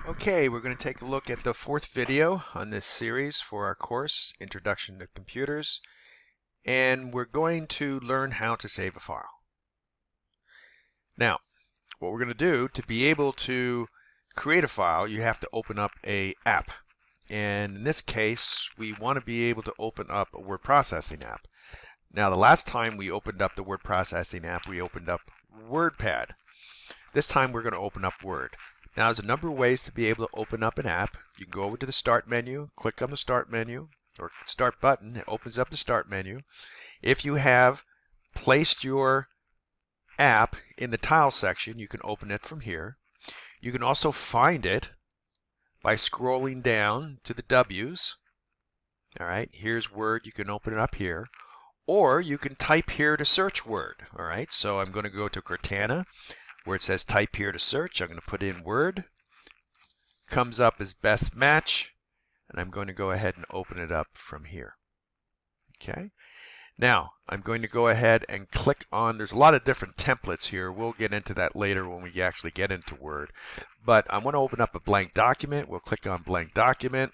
Okay, we're going to take a look at the fourth video on this series for our course, Introduction to Computers, and we're going to learn how to save a file. Now, what we're going to do to be able to create a file, you have to open up an app. And in this case, we want to be able to open up a word processing app. Now, the last time we opened up the word processing app, we opened up WordPad. This time we're going to open up Word. Now, there's a number of ways to be able to open up an app. You can go over to the Start menu, click on the Start menu, or Start button. It opens up the Start menu. If you have placed your app in the Tile section, you can open it from here. You can also find it by scrolling down to the W's. All right, here's Word. You can open it up here. Or you can type here to search Word. All right, so I'm going to go to Cortana, where it says type here to search. I'm going to put in Word. Comes up as best match, and I'm going to go ahead and open it up from here. Okay. Now, I'm going to go ahead and click on, there's a lot of different templates here. We'll get into that later when we actually get into Word. But I'm going to open up a blank document. We'll click on blank document,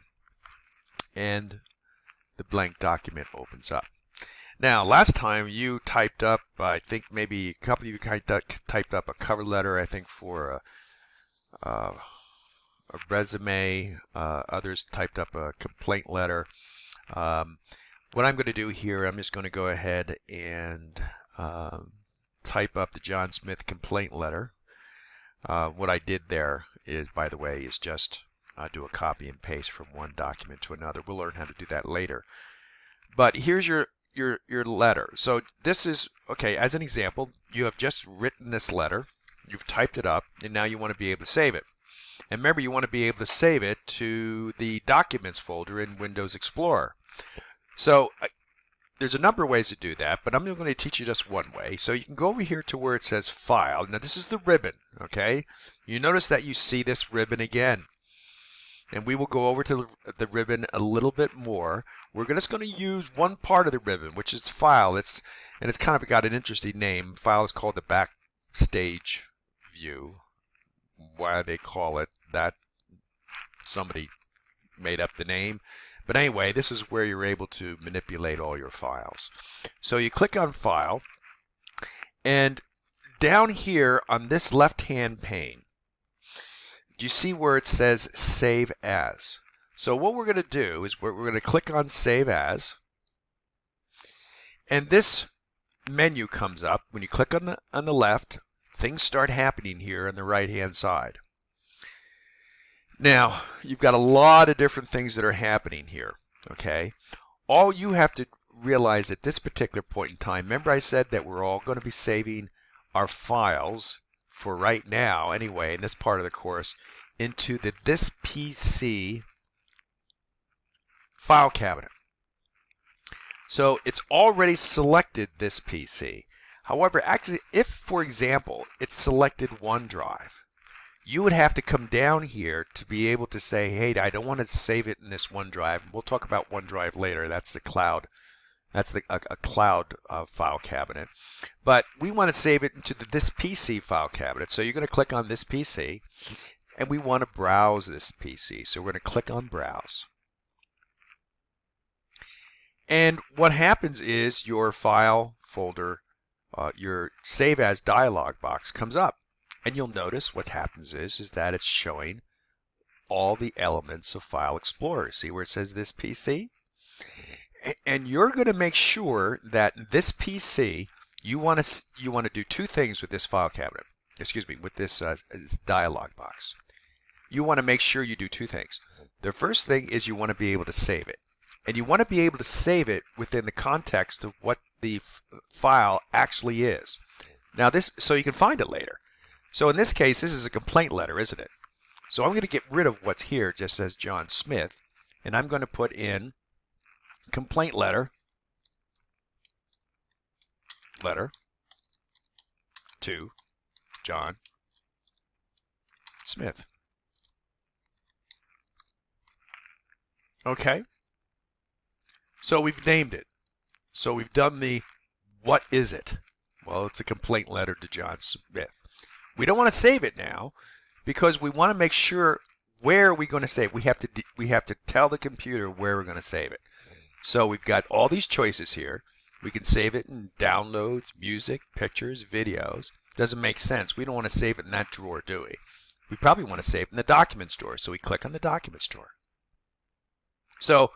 and the blank document opens up. Now, last time you typed up, I think maybe a couple of you typed up a cover letter, I think for a resume. Others typed up a complaint letter. What I'm going to do here, I'm just going to go ahead and type up the John Smith complaint letter. What I did there is, by the way, is just do a copy and paste from one document to another. We'll learn how to do that later. But here's your letter. So this is, okay, as an example, you have just written this letter, you've typed it up, and now you want to be able to save it. And remember, you want to be able to save it to the Documents folder in Windows Explorer. So there's a number of ways to do that, but I'm going to teach you just one way. So you can go over here to where it says File. Now this is the ribbon, okay? You notice that you see this ribbon again. And we will go over to the ribbon a little bit more. We're just going to use one part of the ribbon, which is File. It's kind of got an interesting name. File is called the Backstage View. Why they call it that, somebody made up the name. But anyway, this is where you're able to manipulate all your files. So you click on File, and down here on this left-hand pane, you see where it says Save As. So what we're going to do is we're going to click on Save As, and this menu comes up. When you click on the left, things start happening here on the right-hand side. Now, you've got a lot of different things that are happening here, okay? All you have to realize at this particular point in time, remember I said that we're all going to be saving our files for right now, anyway, in this part of the course, into this PC file cabinet. So it's already selected this PC. However, actually, if, for example, it's selected OneDrive, you would have to come down here to be able to say, hey, I don't want to save it in this OneDrive. We'll talk about OneDrive later. That's the cloud. That's a cloud file cabinet. But we want to save it into this PC file cabinet. So you're going to click on this PC, and we want to browse this PC. So we're going to click on Browse. And what happens is your file folder, your Save As dialog box comes up. And you'll notice what happens is that it's showing all the elements of File Explorer. See where it says this PC? And you're going to make sure that this PC, you want to do two things with this file cabinet. Excuse me, with this dialog box. You want to make sure you do two things. The first thing is you want to be able to save it. And you want to be able to save it within the context of what the file actually is. Now so you can find it later. So in this case, this is a complaint letter, isn't it? So I'm going to get rid of what's here, just as John Smith, and I'm going to put in complaint letter to John Smith. Okay? So we've named it. So we've done the what is it? Well, it's a complaint letter to John Smith. We don't want to save it now because we want to make sure where are we going to save? We have to tell the computer where we're going to save it. So we've got all these choices here. We can save it in downloads, music, pictures, videos. Doesn't make sense. We don't want to save it in that drawer, do we? We probably want to save it in the documents drawer. So we click on the documents drawer. So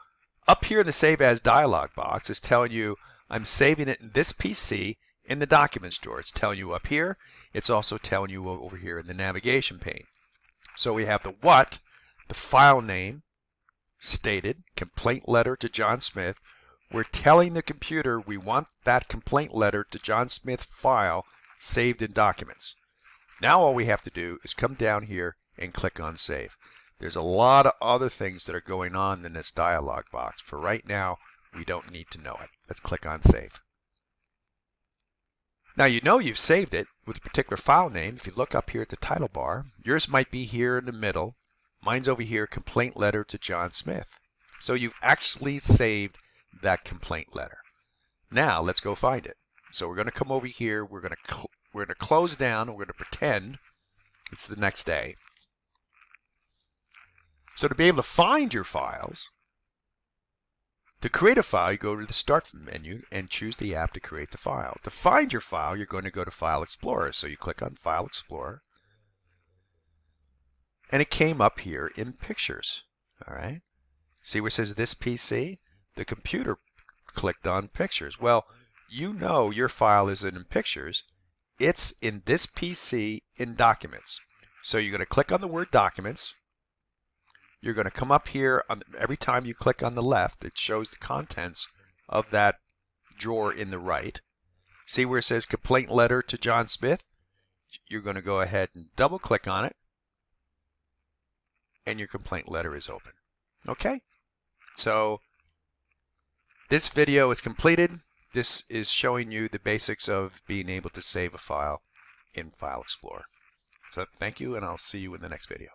up here in the Save As dialog box is telling you I'm saving it in this PC in the documents drawer. It's telling you up here. It's also telling you over here in the navigation pane. So we have the what, the file name stated, complaint letter to John Smith. We're telling the computer we want that complaint letter to John Smith file saved in documents. Now all we have to do is come down here and click on Save. There's a lot of other things that are going on in this dialog box. For right now, we don't need to know it. Let's click on Save. Now you know you've saved it with a particular file name. If you look up here at the title bar, yours might be here in the middle. Mine's over here, complaint letter to John Smith. So you've actually saved that complaint letter. Now let's go find it. So we're going to come over here. We're going to close down. We're going to pretend it's the next day. So to be able to find your files, to create a file, you go to the Start menu and choose the app to create the file. To find your file, you're going to go to File Explorer. So you click on File Explorer, and it came up here in Pictures. All right. See where it says this PC? The computer clicked on Pictures. Well, you know your file isn't in Pictures. It's in this PC in Documents. So you're going to click on the word Documents. You're going to come up here. Every time you click on the left, it shows the contents of that drawer in the right. See where it says Complaint Letter to John Smith? You're going to go ahead and double click on it, and your complaint letter is open. Okay? So this video is completed. This is showing you the basics of being able to save a file in File Explorer. So thank you, and I'll see you in the next video.